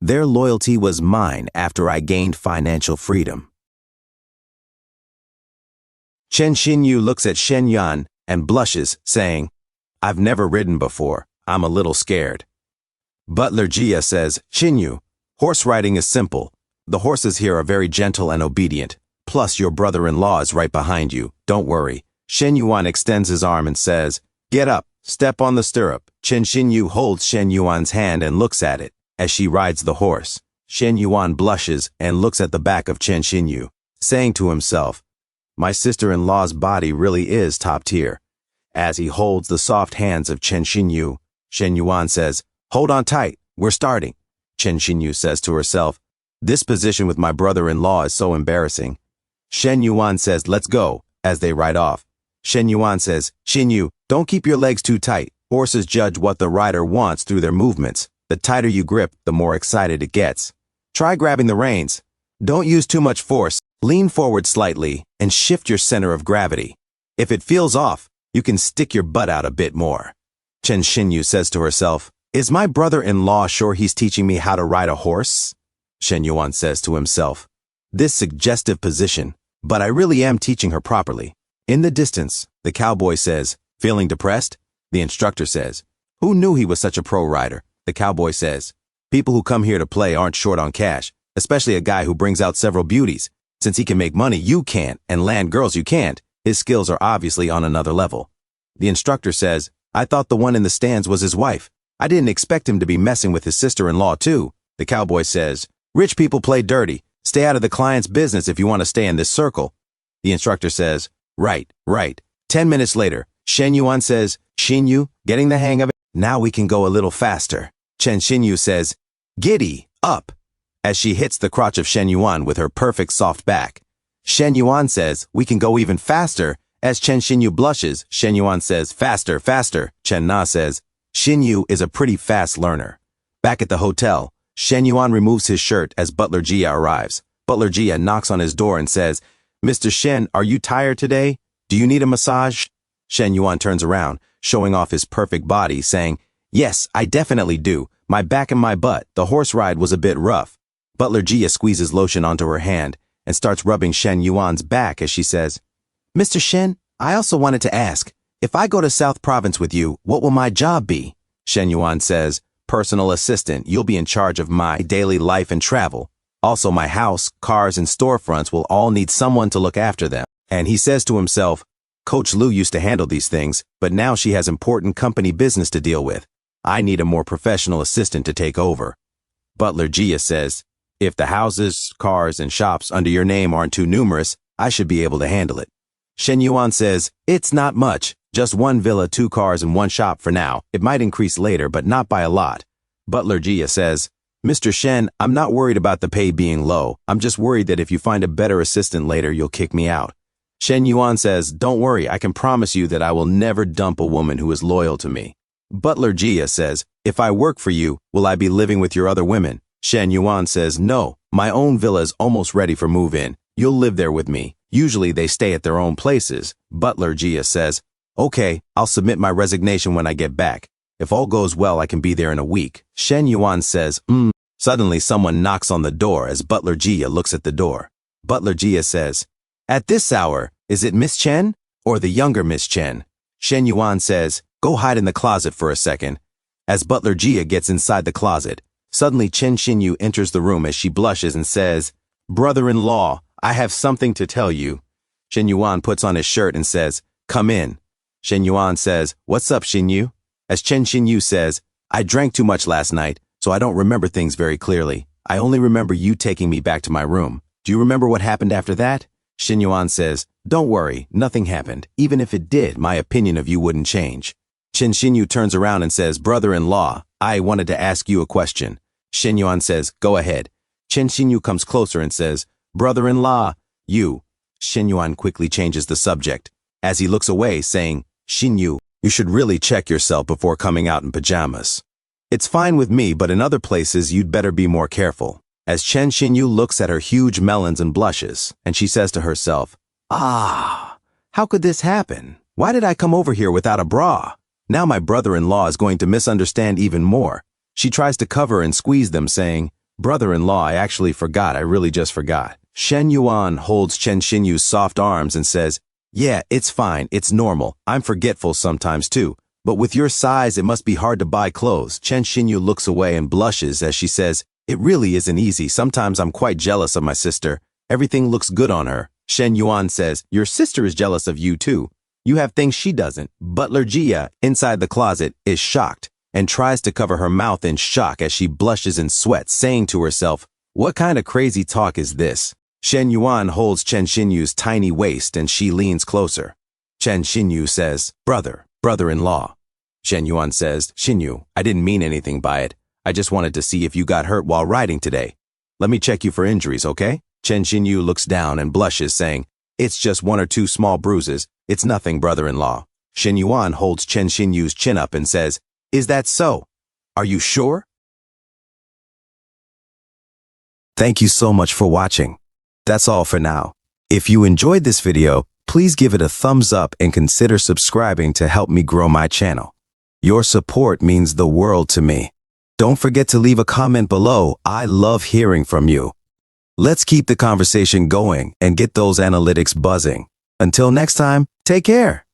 Their loyalty was mine after I gained financial freedom. Chen Xinyu looks at Shen Yuan and blushes, saying, I've never ridden before. I'm a little scared. Butler Jia says, Xinyu, horse riding is simple. The horses here are very gentle and obedient. Plus, your brother-in-law is right behind you. Don't worry. Shen Yuan extends his arm and says, Get up, step on the stirrup. Chen Xinyu holds Shen Yuan's hand and looks at it. As she rides the horse, Shen Yuan blushes and looks at the back of Chen Xinyu, saying to himself, My sister-in-law's body really is top tier. As he holds the soft hands of Chen Xinyu, Shen Yuan says, Hold on tight, we're starting. Chen Xinyu says to herself, This position with my brother-in-law is so embarrassing. Shen Yuan says, Let's go, as they ride off. Shen Yuan says, Xinyu, don't keep your legs too tight. Horses judge what the rider wants through their movements. The tighter you grip, the more excited it gets. Try grabbing the reins. Don't use too much force. Lean forward slightly and shift your center of gravity. If it feels off, you can stick your butt out a bit more. Chen Xinyu says to herself, Is my brother-in-law sure he's teaching me how to ride a horse? Shen Yuan says to himself, This suggestive position, but I really am teaching her properly. In the distance, the cowboy says, Feeling depressed? The instructor says, Who knew he was such a pro rider? The cowboy says, People who come here to play aren't short on cash, especially a guy who brings out several beauties. Since he can make money you can't and land girls you can't, his skills are obviously on another level. The instructor says, I thought the one in the stands was his wife. I didn't expect him to be messing with his sister-in-law too. The cowboy says, Rich people play dirty. Stay out of the client's business if you want to stay in this circle. The instructor says, Right. 10 minutes later, Shen Yuan says, Xinyu, getting the hang of it? Now we can go a little faster. Chen Xinyu says, Giddy, up, as she hits the crotch of Shen Yuan with her perfect soft back. Shen Yuan says, We can go even faster. As Chen Xinyu blushes, Shen Yuan says, Faster. Chen Na says, Xinyu is a pretty fast learner. Back at the hotel, Shen Yuan removes his shirt as Butler Jia arrives. Butler Jia knocks on his door and says, Mr. Shen, are you tired today? Do you need a massage? Shen Yuan turns around, showing off his perfect body, saying, Yes, I definitely do. My back and my butt. The horse ride was a bit rough. Butler Jia squeezes lotion onto her hand and starts rubbing Shen Yuan's back as she says, Mr. Shen, I also wanted to ask, if I go to South Province with you, what will my job be? Shen Yuan says, Personal assistant, you'll be in charge of my daily life and travel. Also, my house, cars, and storefronts will all need someone to look after them. And he says to himself, Coach Lu used to handle these things, but now she has important company business to deal with. I need a more professional assistant to take over. Butler Jia says, If the houses, cars, and shops under your name aren't too numerous, I should be able to handle it. Shen Yuan says, It's not much. Just 1 villa, 2 cars, and 1 shop for now. It might increase later, but not by a lot. Butler Jia says, Mr. Shen, I'm not worried about the pay being low. I'm just worried that if you find a better assistant later, you'll kick me out. Shen Yuan says, Don't worry, I can promise you that I will never dump a woman who is loyal to me. Butler Jia says, If I work for you, will I be living with your other women? Shen Yuan says, No, my own villa is almost ready for move-in. You'll live there with me. Usually they stay at their own places. Butler Jia says, Okay, I'll submit my resignation when I get back. If all goes well, I can be there in a week. Shen Yuan says, Suddenly someone knocks on the door as Butler Jia looks at the door. Butler Jia says, At this hour, is it Miss Chen or the younger Miss Chen? Shen Yuan says, Go hide in the closet for a second. As Butler Jia gets inside the closet, suddenly Chen Xinyu enters the room as she blushes and says, Brother-in-law, I have something to tell you. Shen Yuan puts on his shirt and says, Come in. Shen Yuan says, What's up, Xinyu? As Chen Xinyu says, I drank too much last night, so I don't remember things very clearly. I only remember you taking me back to my room. Do you remember what happened after that? Shen Yuan says, Don't worry, nothing happened. Even if it did, my opinion of you wouldn't change. Chen Xinyu turns around and says, Brother-in-law, I wanted to ask you a question. Shen Yuan says, Go ahead. Chen Xinyu comes closer and says, Brother-in-law, you. Shen Yuan quickly changes the subject, as he looks away, saying, Xinyu, you should really check yourself before coming out in pajamas. It's fine with me, but in other places you'd better be more careful. As Chen Xinyu looks at her huge melons and blushes, and she says to herself, how could this happen? Why did I come over here without a bra? Now my brother-in-law is going to misunderstand even more. She tries to cover and squeeze them, saying, Brother-in-law, I actually forgot. I really just forgot. Shen Yuan holds Chen Xinyu's soft arms and says, yeah, it's fine. It's normal. I'm forgetful sometimes too. But with your size, it must be hard to buy clothes. Chen Xinyu looks away and blushes as she says, it really isn't easy. Sometimes I'm quite jealous of my sister. Everything looks good on her. Shen Yuan says, your sister is jealous of you too. You have things she doesn't. Butler Jia, inside the closet, is shocked and tries to cover her mouth in shock as she blushes and sweats, saying to herself, what kind of crazy talk is this? Shen Yuan holds Chen Xinyu's tiny waist and she leans closer. Chen Xinyu says, brother-in-law. Shen Yuan says, Xinyu, I didn't mean anything by it. I just wanted to see if you got hurt while riding today. Let me check you for injuries, okay? Chen Xinyu looks down and blushes, saying, it's just 1 or 2 small bruises. It's nothing, brother-in-law. Shen Yuan holds Chen Xinyu's chin up and says, is that so? Are you sure? Thank you so much for watching. That's all for now. If you enjoyed this video, please give it a thumbs up and consider subscribing to help me grow my channel. Your support means the world to me. Don't forget to leave a comment below. I love hearing from you. Let's keep the conversation going and get those analytics buzzing. Until next time, take care.